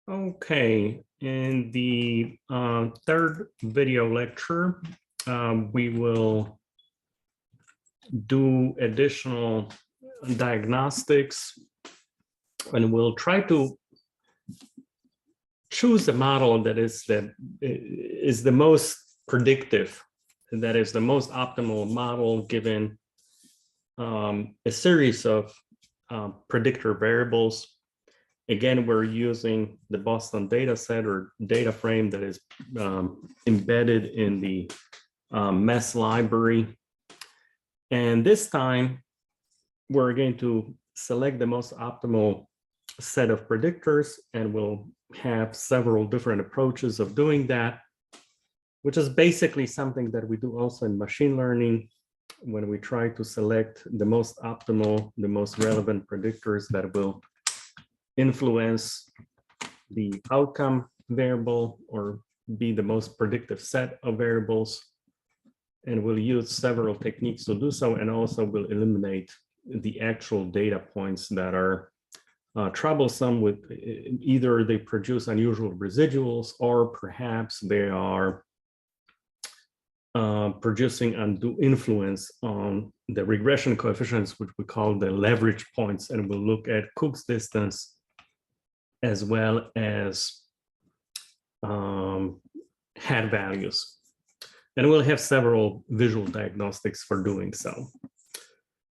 Okay, in the third video lecture, we will do additional diagnostics, and we'll try to choose a model that is the most predictive, that is the most optimal model given a series of predictor variables. Again, we're using the Boston data set or data frame that is embedded in the MES library. And this time, we're going to select the most optimal set of predictors, and we'll have several different approaches of doing that, which is basically something that we do also in machine learning when we try to select the most optimal, the most relevant predictors that will influence the outcome variable or be the most predictive set of variables. And we'll use several techniques to do so, and also will eliminate the actual data points that are troublesome with either they produce unusual residuals or perhaps they are producing undue influence on the regression coefficients, which we call the leverage points, and we'll look at Cook's distance as well as hat values. And we'll have several visual diagnostics for doing so.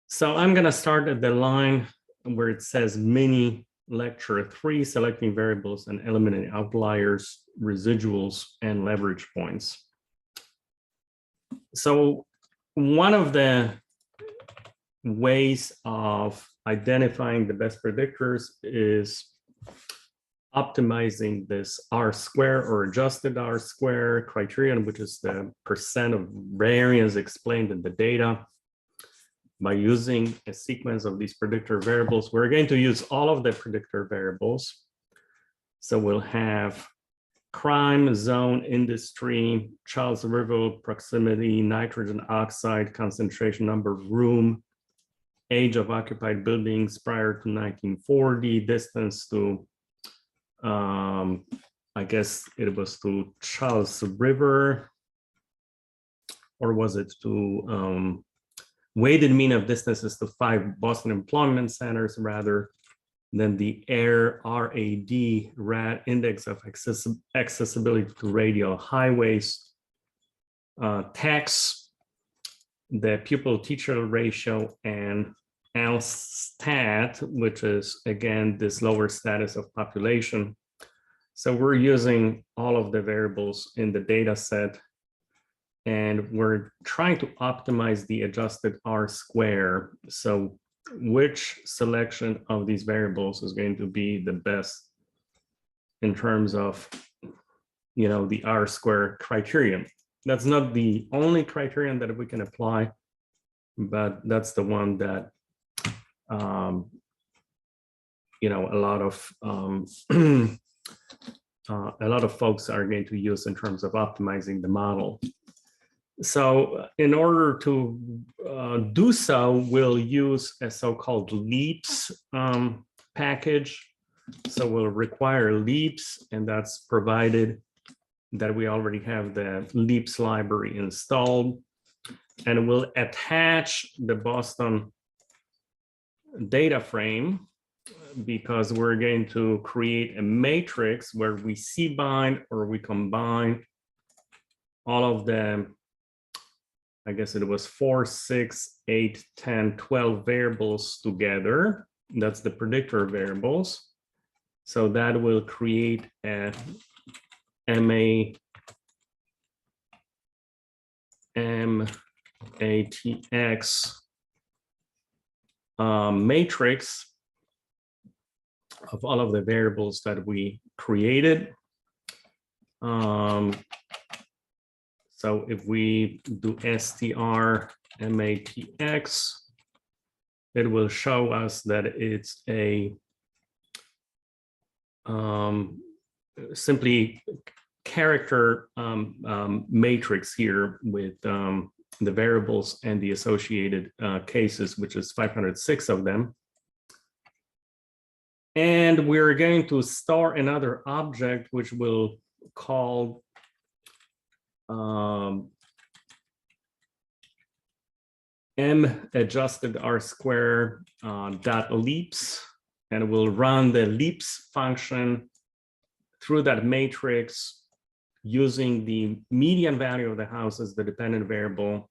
So I'm going to start at the line where it says mini lecture 3, selecting variables and eliminating outliers, residuals, and leverage points. So one of the ways of identifying the best predictors is optimizing this R-square or adjusted R-square criterion, which is the percent of variance explained in the data. By using a sequence of these predictor variables, we're going to use all of the predictor variables. So we'll have crime, zone, industry, Charles River, proximity, nitrogen oxide, concentration number, room, age of occupied buildings prior to 1940, distance to I guess it was to Charles River, or was it to weighted mean of distances to 5 Boston employment centers rather than the RAD index of accessibility to radial highways, tax, the pupil teacher ratio, and LSTAT, which is again this lower status of population. So we're using all of the variables in the data set, and we're trying to optimize the adjusted R-square. So which selection of these variables is going to be the best in terms of, you know, the R-square criterion. That's not the only criterion that we can apply, but that's the one that you know, a lot of folks are going to use in terms of optimizing the model. So in order to do so, we'll use a so-called LEAPS package. So we'll require LEAPS, and that's provided that we already have the LEAPS library installed. And we'll attach the Boston data frame because we're going to create a matrix where we C-bind or we combine all of the, I guess it was 4, 6, 8, 10, 12 variables together. That's the predictor variables. So that will create a MATX matrix of all of the variables that we created. So if we do str matx, it will show us that it's a simply character matrix here with the variables and the associated cases, which is 506 of them. And we're going to store another object, which we'll call m adjusted r square dot leaps, and we'll run the leaps function through that matrix using the median value of the house as the dependent variable.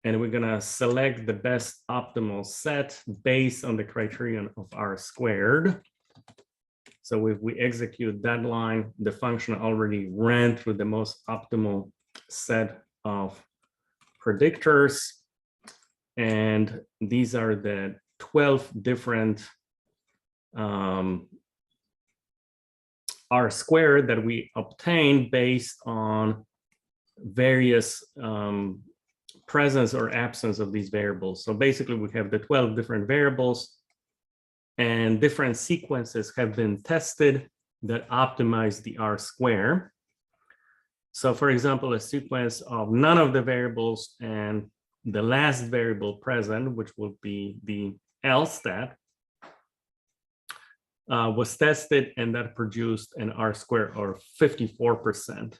And we're gonna select the best optimal set based on the criterion of r squared. So if we execute that line, the function already ran through the most optimal set of predictors. And these are the 12 different r squared that we obtained based on various presence or absence of these variables. So basically we have the 12 different variables, and different sequences have been tested that optimize the r square. So for example, a sequence of none of the variables and the last variable present, which will be the L stat, was tested, and that produced an r square of 54%.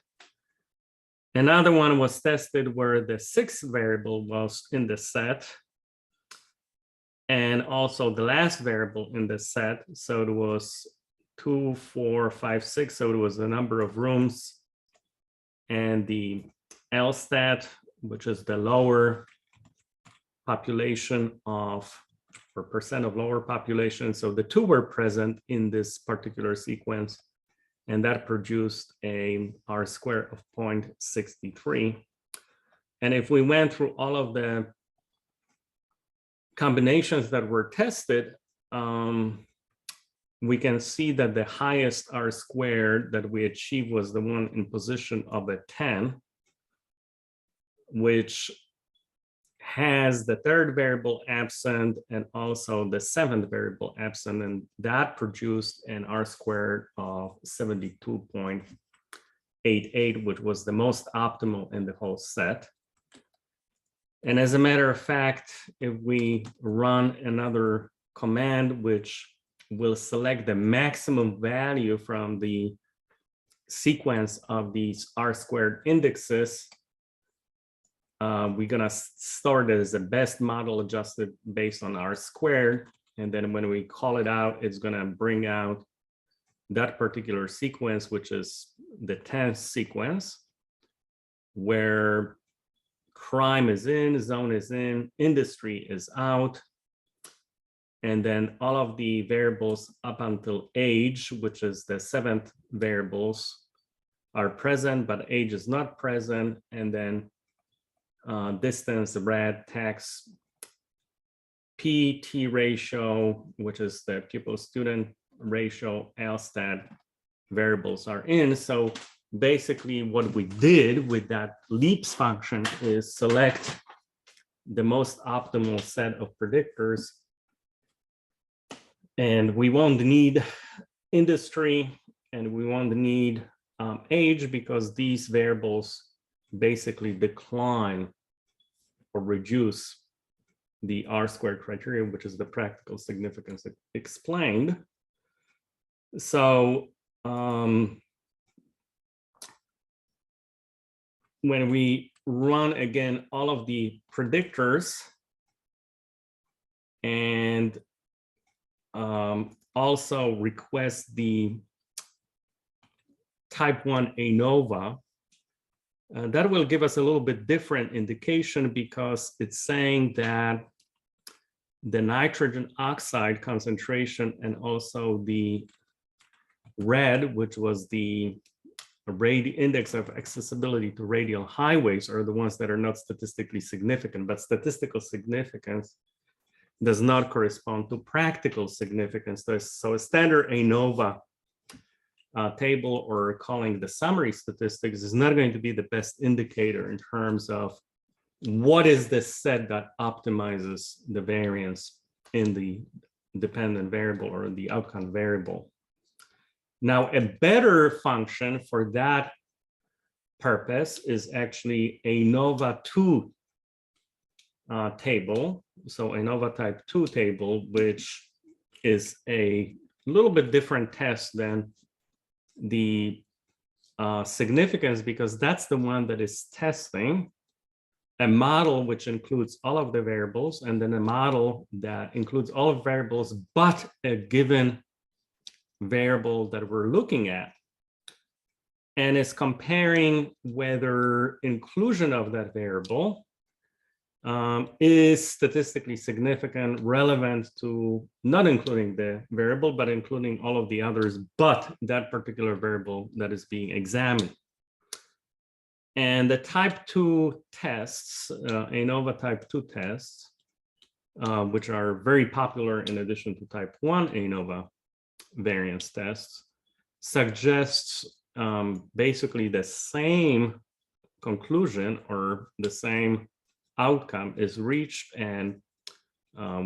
Another one was tested where the sixth variable was in the set, and also the last variable in the set. So it was 2, 4, 5, 6. So it was the number of rooms, and the L stat, which is the lower population of, or percent of lower population. So the two were present in this particular sequence, and that produced a r square of 0.63. And if we went through all of the combinations that were tested, we can see that the highest r squared that we achieved was the one in position of a 10, which has the third variable absent and also the seventh variable absent, and that produced an r squared of 72.88, which was the most optimal in the whole set. And as a matter of fact, if we run another command, which will select the maximum value from the sequence of these r squared indexes, we're gonna store it as the best model adjusted based on r squared. And then when we call it out, it's gonna bring out that particular sequence, which is the 10th sequence, where crime is in, zone is in, industry is out. And then all of the variables up until age, which is the 7th variables, are present, but age is not present. And then distance, red, tax, P-T ratio, which is the pupil-student ratio, L-stat variables are in. So basically what we did with that leaps function is select the most optimal set of predictors, and we won't need industry and we won't need age, because these variables basically decline or reduce the r squared criteria, which is the practical significance explained. So when we run again all of the predictors and also request the type 1 ANOVA, that will give us a little bit different indication, because it's saying that the nitrogen oxide concentration and also the red, which was the index of accessibility to radial highways, are the ones that are not statistically significant, but statistical significance does not correspond to practical significance. So a standard ANOVA table, or calling the summary statistics, is not going to be the best indicator in terms of what is the set that optimizes the variance in the dependent variable or the outcome variable. Now, a better function for that purpose is actually ANOVA 2 table. So ANOVA type 2 table, which is a little bit different test than the significance, because that's the one that is testing a model which includes all of the variables, and then a model that includes all of variables but a given variable that we're looking at, and is comparing whether inclusion of that variable is statistically significant, relevant to not including the variable, but including all of the others, but that particular variable that is being examined. And the type 2 tests, ANOVA type 2 tests, which are very popular in addition to type 1 ANOVA variance tests, suggests basically the same conclusion or the same outcome is reached. And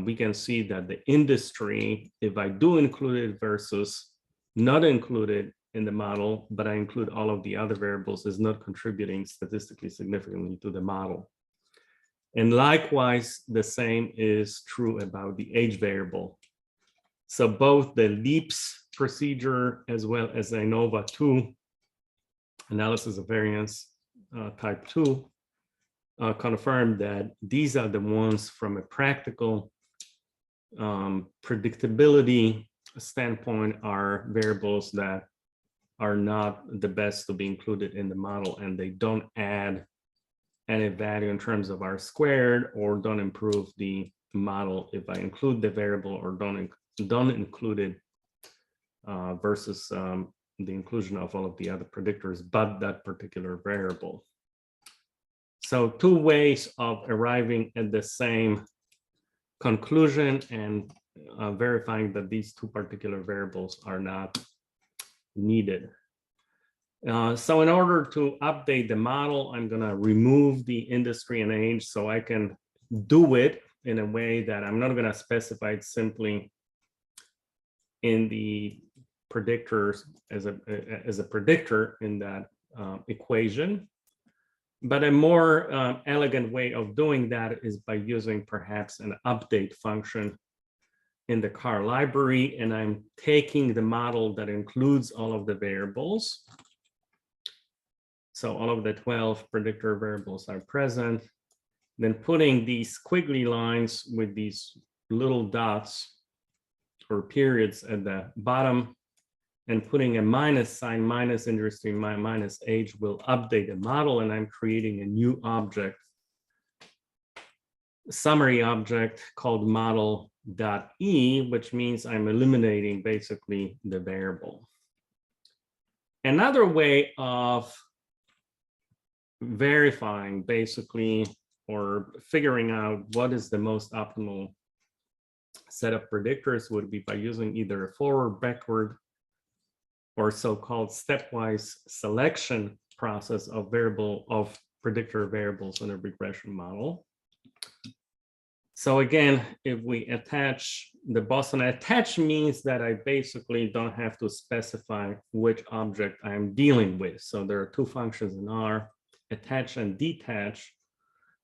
we can see that the industry, if I do include it versus not include it in the model, but I include all of the other variables, is not contributing statistically significantly to the model. And likewise, the same is true about the age variable. So both the LEAPS procedure as well as ANOVA 2 analysis of variance type 2 confirm that these are the ones from a practical predictability standpoint are variables that are not the best to be included in the model, and they don't add any value in terms of R-squared or don't improve the model if I include the variable or don't include it versus the inclusion of all of the other predictors but that particular variable. So two ways of arriving at the same conclusion and verifying that these two particular variables are not needed. So in order to update the model, I'm going to remove the industry and age so I can do it in a way that I'm not going to specify it simply in the predictors as a predictor in that equation. But a more elegant way of doing that is by using perhaps an update function in the car library, and I'm taking the model that includes all of the variables. So all of the 12 predictor variables are present, then putting these squiggly lines with these little dots or periods at the bottom and putting a minus sign, minus industry, minus age will update the model, and I'm creating a new object, summary object called model.e, which means I'm eliminating basically the variable. Another way of verifying basically or figuring out what is the most optimal set of predictors would be by using either a forward, backward, or so-called stepwise selection process of predictor variables in a regression model. So again, if we attach the Boston, attach means that I basically don't have to specify which object I'm dealing with. So there are two functions in R, attach and detach.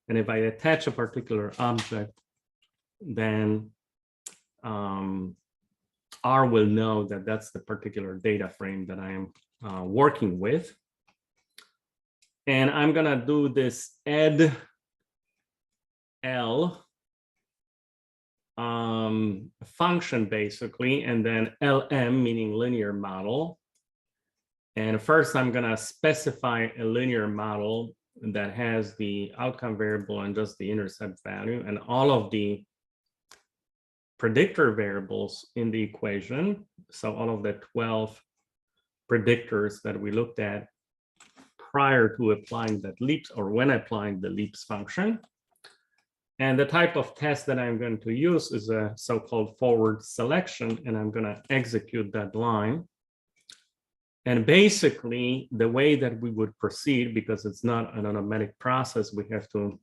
And if I attach a particular object, then R will know that that's the particular data frame that I am working with. And I'm going to do this add L function basically, and then LM meaning linear model. And first I'm going to specify a linear model that has the outcome variable and just the intercept value and all of the predictor variables in the equation. So all of the 12 predictors that we looked at prior to applying that LEAPS or when applying the LEAPS function. And the type of test that I'm going to use is a so-called forward selection, and I'm going to execute that line. And basically, the way that we would proceed, because it's not an automatic process, we have to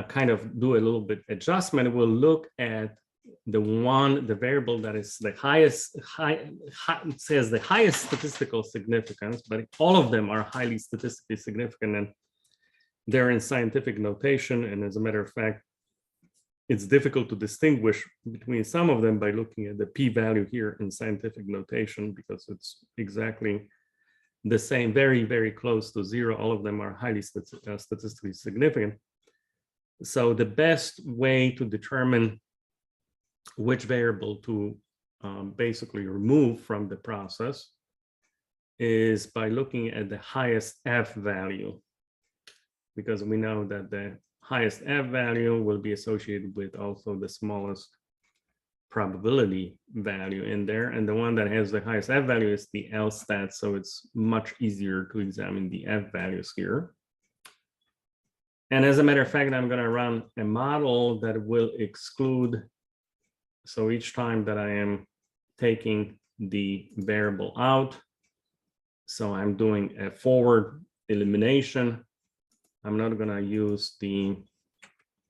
kind of do a little bit adjustment. We'll look at the variable that is the highest, says the highest statistical significance, but all of them are highly statistically significant, and they're in scientific notation. And as a matter of fact, it's difficult to distinguish between some of them by looking at the p-value here in scientific notation, because it's exactly the same, very, very close to zero. All of them are highly statistically significant. So the best way to determine which variable to basically remove from the process is by looking at the highest F value, because we know that the highest F value will be associated with also the smallest probability value in there. And the one that has the highest F value is the L stat. So it's much easier to examine the F values here. And as a matter of fact, I'm going to run a model that will exclude. So each time that I am taking the variable out, so I'm doing a forward elimination, I'm not going to use the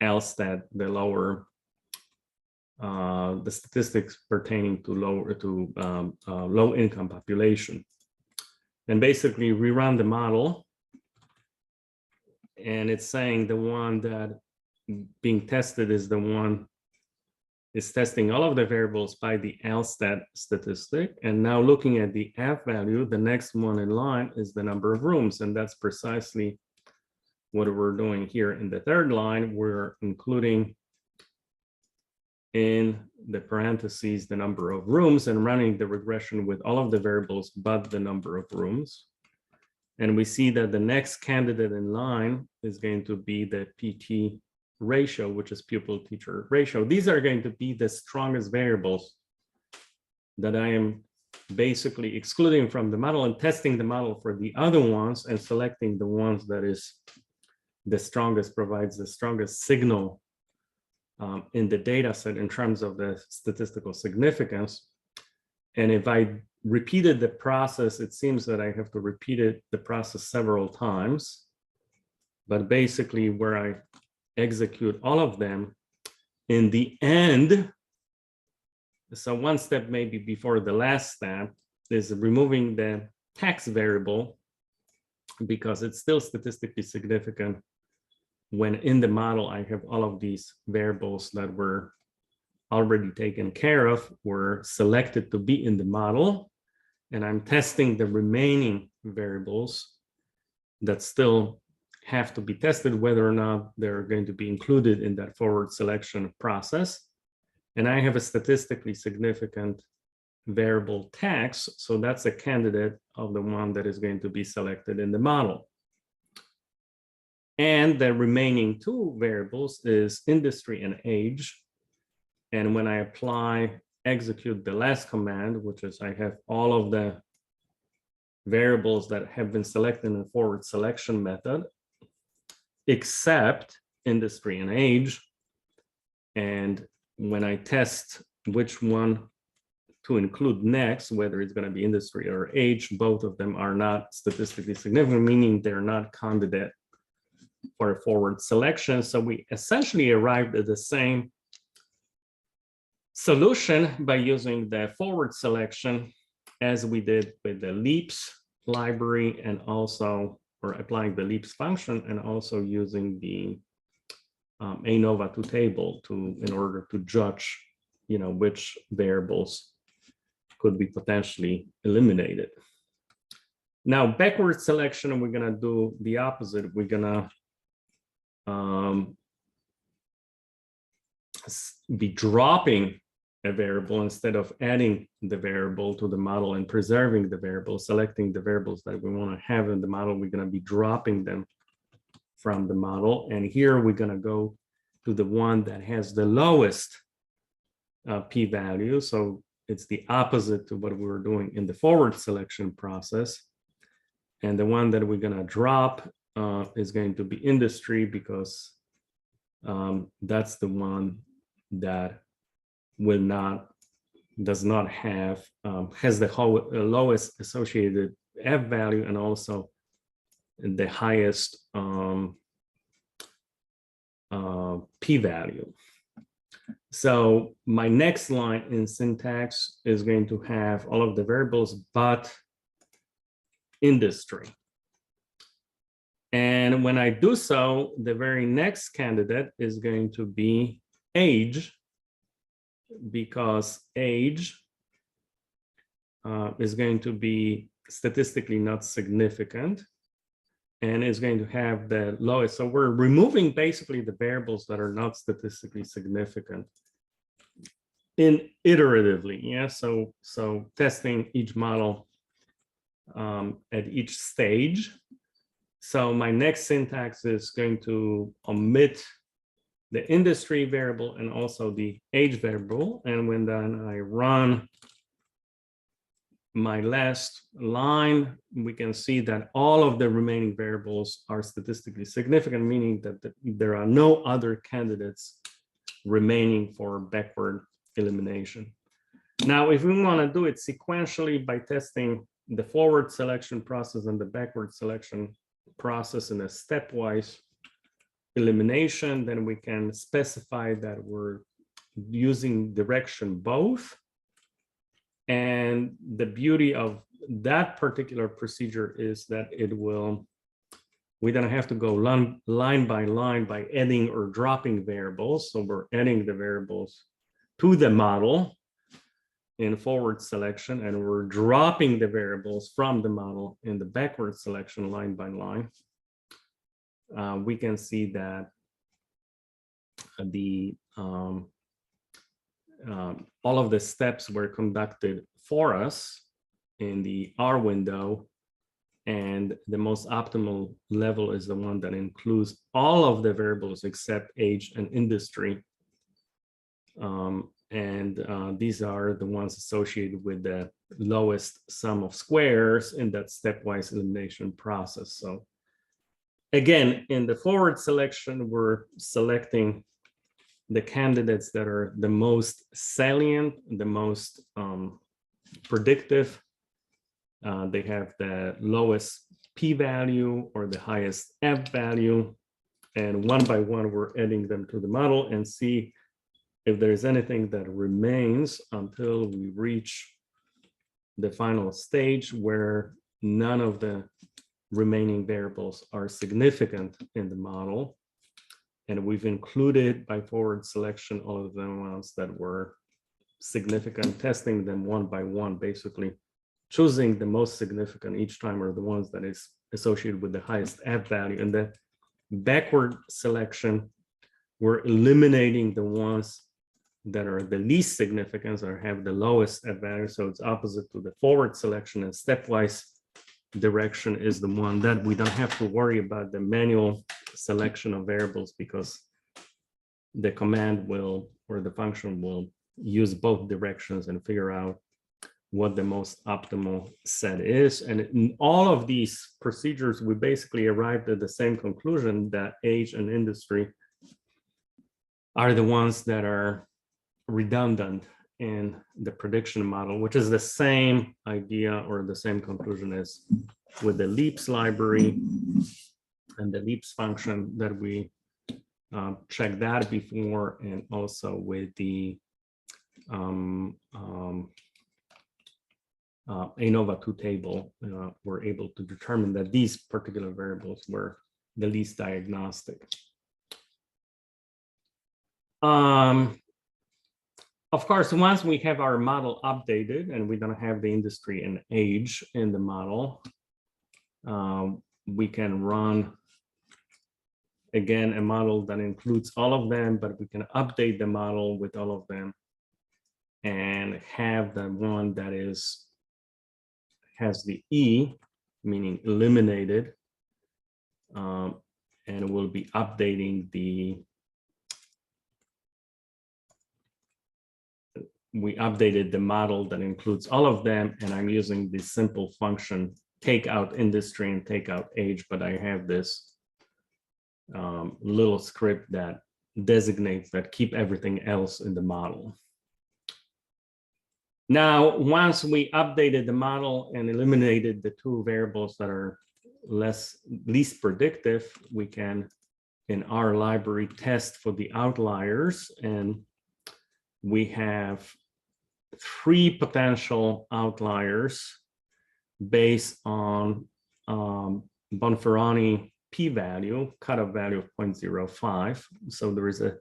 LSTAT, the lower, the statistics pertaining to low income population. And basically we run the model, and it's saying the one that being tested is the one is testing all of the variables by the LSTAT statistic. And now looking at the F value, the next one in line is the number of rooms. And that's precisely what we're doing here in the third line. We're including in the parentheses the number of rooms and running the regression with all of the variables but the number of rooms. And we see that the next candidate in line is going to be the PT ratio, which is pupil teacher ratio. These are going to be the strongest variables that I am basically excluding from the model and testing the model for the other ones and selecting the ones that is the strongest, provides the strongest signal in the data set in terms of the statistical significance. And if I repeated the process, it seems that I have to repeat the process several times. But basically where I execute all of them, in the end, so one step maybe before the last step is removing the tax variable, because it's still statistically significant when in the model I have all of these variables that were already taken care of, were selected to be in the model, and I'm testing the remaining variables that still have to be tested, whether or not they're going to be included in that forward selection process. And I have a statistically significant variable tax, so that's a candidate of the one that is going to be selected in the model. And the remaining two variables is industry and age. And when I execute the last command, which is I have all of the variables that have been selected in the forward selection method, except industry and age. And when I test which one to include next, whether it's going to be industry or age, both of them are not statistically significant, meaning they're not candidate for a forward selection. So we essentially arrived at the same solution by using the forward selection as we did with the LEAPS library, and also or applying the LEAPS function, and also using the ANOVA 2 table in order to judge, which variables could be potentially eliminated. Now, backward selection, we're gonna do the opposite. We're gonna be dropping a variable instead of adding the variable to the model and preserving the variable, selecting the variables that we want to have in the model. We're going to be dropping them from the model. And here we're going to go to the one that has the lowest p-value. So it's the opposite to what we were doing in the forward selection process. And the one that we're going to drop is going to be industry, because that's the one that does not have, has the lowest associated F value and also the highest p-value. So my next line in syntax is going to have all of the variables but industry. And when I do so, the very next candidate is going to be age, because age is going to be statistically not significant and is going to have the lowest. So we're removing basically the variables that are not statistically significant iteratively. Yeah, so testing each model at each stage. So my next syntax is going to omit the industry variable and also the age variable. And when then I run my last line, we can see that all of the remaining variables are statistically significant, meaning that there are no other candidates remaining for backward elimination. Now, if we want to do it sequentially by testing the forward selection process and the backward selection process in a stepwise elimination, then we can specify that we're using direction both. And the beauty of that particular procedure is that we don't have to go line by line by adding or dropping variables. So we're adding the variables to the model in forward selection, and we're dropping the variables from the model in the backward selection line by line. We can see that all of the steps were conducted for us in the R window, and the most optimal level is the one that includes all of the variables except age and industry. These are the ones associated with the lowest sum of squares in that stepwise elimination process. So again, in the forward selection, we're selecting the candidates that are the most salient, the most predictive. They have the lowest p-value or the highest f-value. And one by one, we're adding them to the model and see if there's anything that remains until we reach the final stage where none of the remaining variables are significant in the model. And we've included by forward selection all of the ones that were significant, testing them one by one, basically choosing the most significant each time, or the ones that is associated with the highest f value. And the backward selection, we're eliminating the ones that are the least significant or have the lowest f value. So it's opposite to the forward selection, and stepwise direction is the one that we don't have to worry about the manual selection of variables, because the command will, or the function will, use both directions and figure out what the most optimal set is. And in all of these procedures, we basically arrived at the same conclusion that age and industry are the ones that are redundant in the prediction model, which is the same idea or the same conclusion as with the LEAPS library and the LEAPS function that we checked that before, and also with the ANOVA2 table, we're able to determine that these particular variables were the least diagnostic. Of course, once we have our model updated and we don't have the industry and age in the model, we can run, again, a model that includes all of them, but we can update the model with all of them and have the one that has the E, meaning eliminated, and we'll be updating we updated the model that includes all of them, and I'm using this simple function, take out industry and take out age, but I have this little script that designates that keep everything else in the model. Now, once we updated the model and eliminated the two variables that are least predictive, we can, in our library, test for the outliers. And we have 3 potential outliers based on Bonferroni p-value, cutoff value of 0.05. So there is a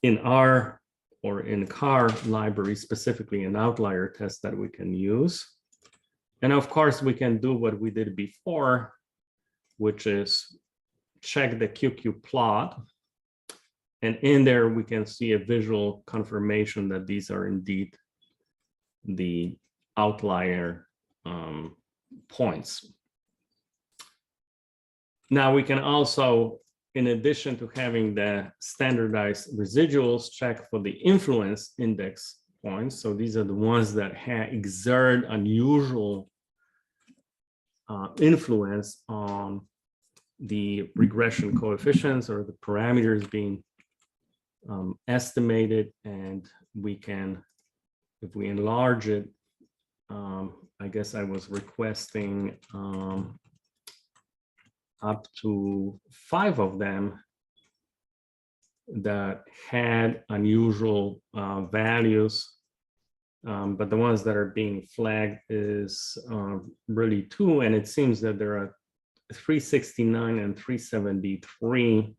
in R or in CAR library, specifically an outlier test that we can use. And of course, we can do what we did before, which is check the QQ plot. And in there, we can see a visual confirmation that these are indeed the outlier points. Now we can also, in addition to having the standardized residuals, check for the influence index points. So these are the ones that exert unusual influence on the regression coefficients or the parameters being estimated. And we can, if we enlarge it, I guess I was requesting up to 5 of them that had unusual values, but the ones that are being flagged is really 2, and it seems that there are 369 and 373.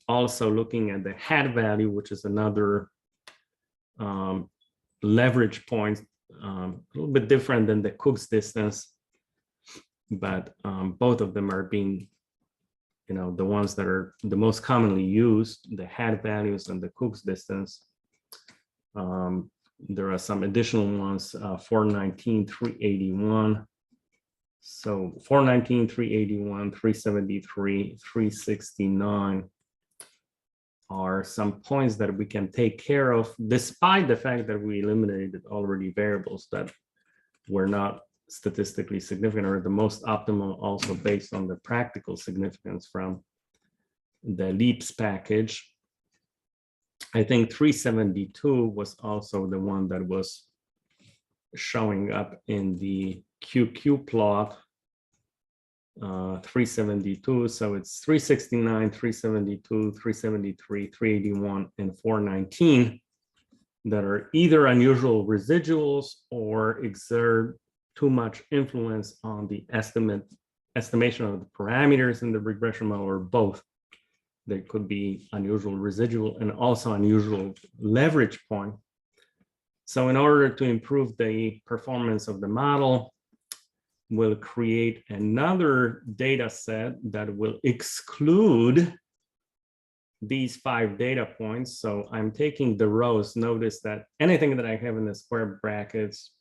Also looking at the hat value, which is another leverage point, a little bit different than the Cook's distance, but both of them are being, the ones that are the most commonly used, the hat values and the Cook's distance. There are some additional ones, 419, 381. So 419, 381, 373, 369 are some points that we can take care of, despite the fact that we eliminated already variables that were not statistically significant, or the most optimal, also based on the practical significance from the LEAPS package. I think 372 was also the one that was showing up in the QQ plot, 372. So it's 369, 372, 373, 381, and 419 that are either unusual residuals or exert too much influence on the estimation of the parameters in the regression model, or both. There could be unusual residual and also unusual leverage point. So in order to improve the performance of the model, we'll create another data set that will exclude these 5 data points. So I'm taking the rows. Notice that anything that I have in the square brackets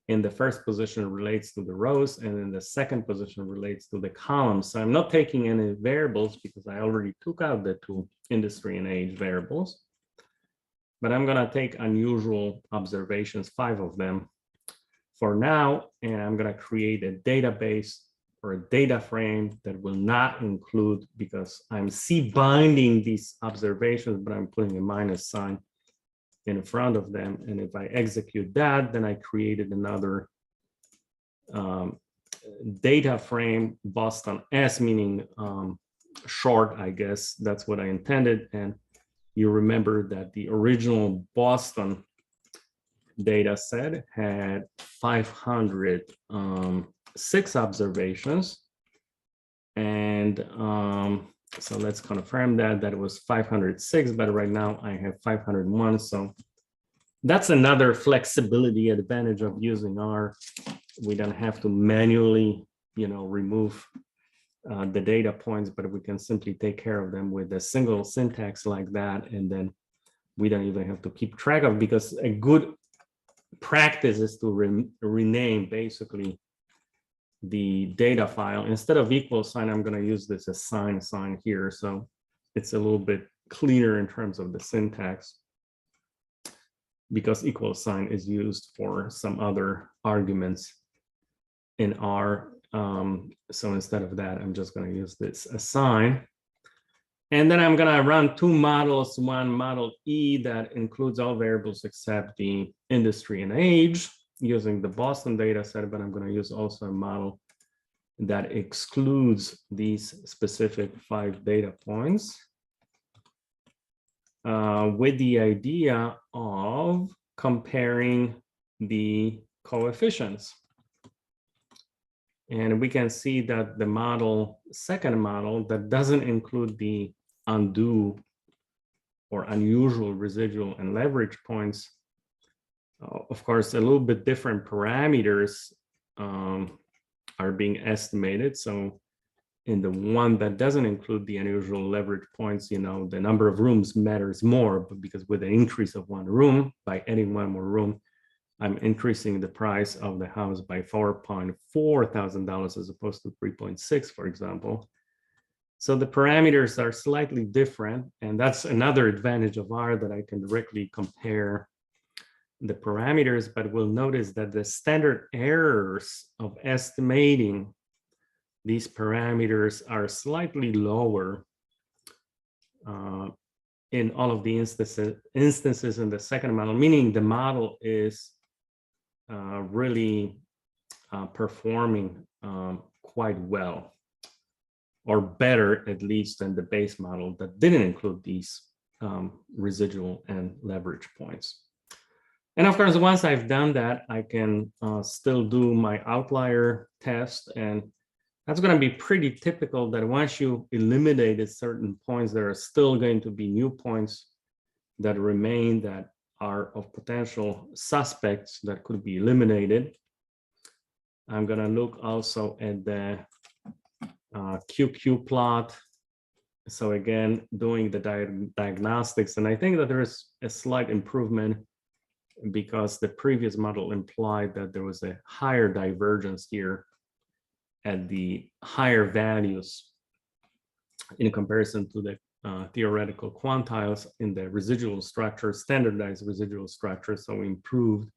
in the first position relates to the rows, and in the second position relates to the columns. So I'm not taking any variables because I already took out the 2 industry and age variables. But I'm going to take unusual observations, 5 of them for now, and I'm going to create a database or a data frame that will not include, because I'm C-binding these observations, but I'm putting a minus sign in front of them. And if I execute that, then I created another data frame, Boston S, meaning short, I guess. That's what I intended. And you remember that the original Boston data set had 506 observations. And so let's confirm that it was 506, but right now I have 501. So that's another flexibility advantage of using R. We don't have to manually, remove the data points, but we can simply take care of them with a single syntax like that. And then we don't even have to keep track of, because a good practice is to rename basically the data file. Instead of equal sign, I'm going to use this assign sign here. So it's a little bit cleaner in terms of the syntax, because equal sign is used for some other arguments in R. So instead of that, I'm just going to use this assign. And then I'm going to run 2 models, one model E that includes all variables except the industry and age, using the Boston data set, but I'm going to use also a model that excludes these specific 5 data points, with the idea of comparing the coefficients. And we can see that the second model that doesn't include the undue or unusual residual and leverage points. Of course, a little bit different parameters are being estimated. So in the one that doesn't include the unusual leverage points, the number of rooms matters more, but because with the increase of one room, by adding one more room, I'm increasing the price of the house by $4.4 thousand as opposed to 3.6, for example. So the parameters are slightly different, and that's another advantage of R, that I can directly compare the parameters, but we'll notice that the standard errors of estimating these parameters are slightly lower in all of the instances in the second model, meaning the model is really performing quite well, or better at least than the base model that didn't include these residual and leverage points. And of course, once I've done that, I can still do my outlier test, and that's going to be pretty typical that once you eliminated certain points, there are still going to be new points that remain that are of potential suspects that could be eliminated. I'm going to look also at the QQ plot. So again, doing the diagnostics, and I think that there is a slight improvement because the previous model implied that there was a higher divergence here at the higher values in comparison to the theoretical quantiles in the residual structure, standardized residual structure. So we improved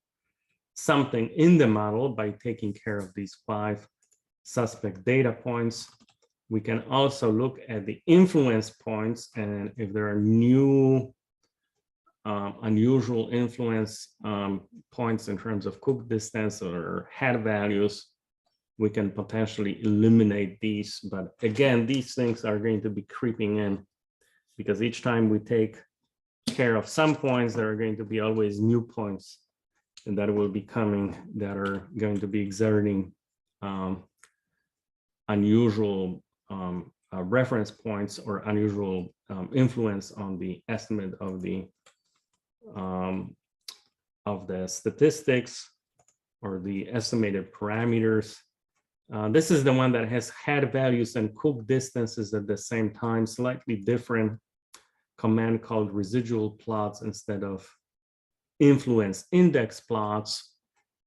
something in the model by taking care of these 5 suspect data points. We can also look at the influence points, and if there are new unusual influence points in terms of Cook distance or head values, we can potentially eliminate these. But again, these things are going to be creeping in because each time we take care of some points, there are going to be always new points and that will be coming that are going to be exerting unusual reference points or unusual influence on the estimate of the statistics or the estimated parameters. This is the one that has head values and Cook distances at the same time, slightly different command called residual plots instead of influence index plots.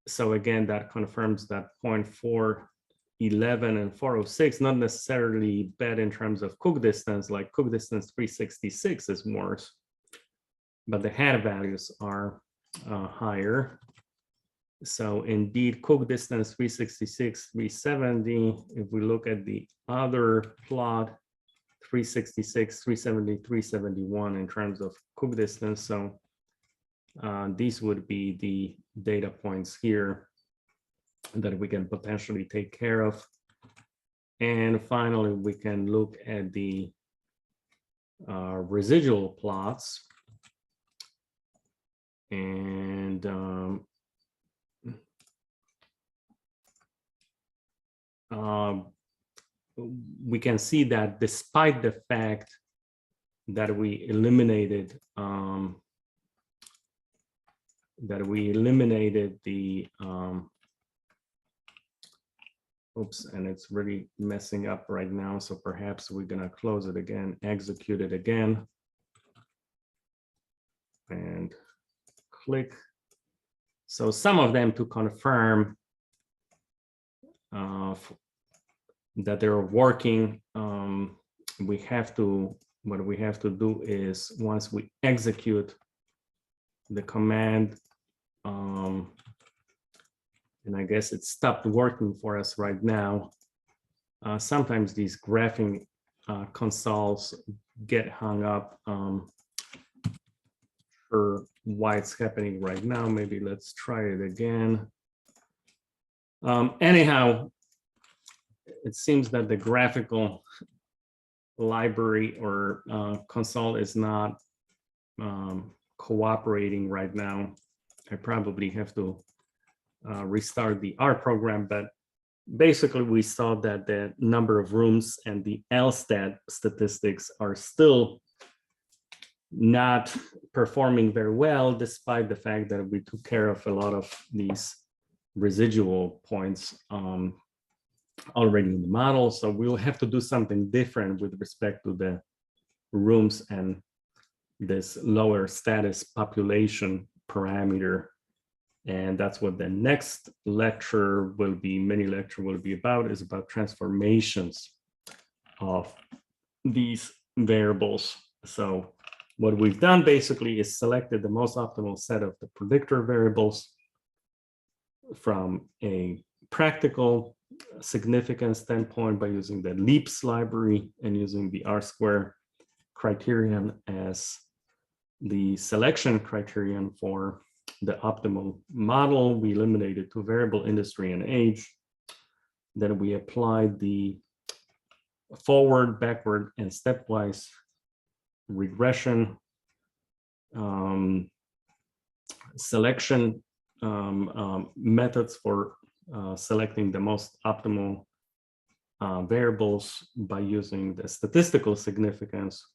So again, that confirms that 0.411 and 406, not necessarily bad in terms of Cook distance, like Cook distance 366 is worse, but the head values are higher. So indeed, Cook distance 366, 370. If we look at the other plot, 366, 370, 371 in terms of Cook distance. So these would be the data points here that we can potentially take care of. And finally, we can look at the residual plots. And we can see that despite the fact that we eliminated the oops, and it's really messing up right now, so perhaps we're gonna close it again, execute it again, and click. So some of them to confirm that they're working, what we have to do is once we execute the command, and I guess it stopped working for us right now. Sometimes these graphing consoles get hung up. For why it's happening right now, maybe let's try it again. Anyhow, it seems that the graphical library or console is not cooperating right now. I probably have to restart the R program, but basically we saw that the number of rooms and the LSTAT statistics are still not performing very well, despite the fact that we took care of a lot of these residual points already in the model. So we'll have to do something different with respect to the rooms and this lower status population parameter. And that's what the next lecture will be, mini lecture will be about, is about transformations of these variables. So what we've done basically is selected the most optimal set of the predictor variables from a practical significance standpoint by using the LEAPS library and using the R-square criterion as the selection criterion for the optimal model. We eliminated 2 variables, industry and age. Then we applied the forward, backward, and stepwise regression selection methods for selecting the most optimal variables by using the statistical significance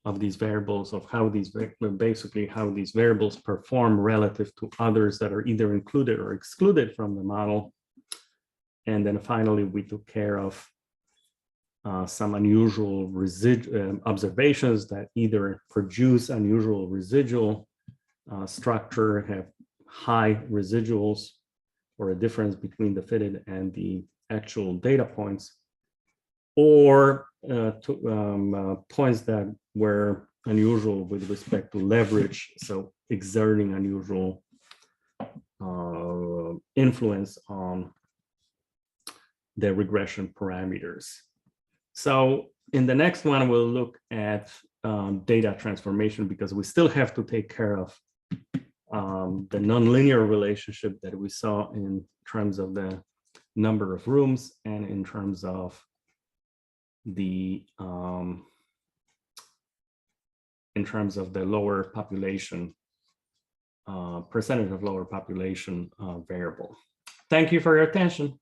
of these variables, of how these basically how these variables perform relative to others that are either included or excluded from the model. And then finally, we took care of some unusual observations that either produce unusual residual structure, have high residuals, or a difference between the fitted and the actual data points, or points that were unusual with respect to leverage, so exerting unusual influence on the regression parameters. So in the next one, we'll look at data transformation, because we still have to take care of the nonlinear relationship that we saw in terms of the number of rooms and in terms of the lower population, percentage of lower population variable. Thank you for your attention.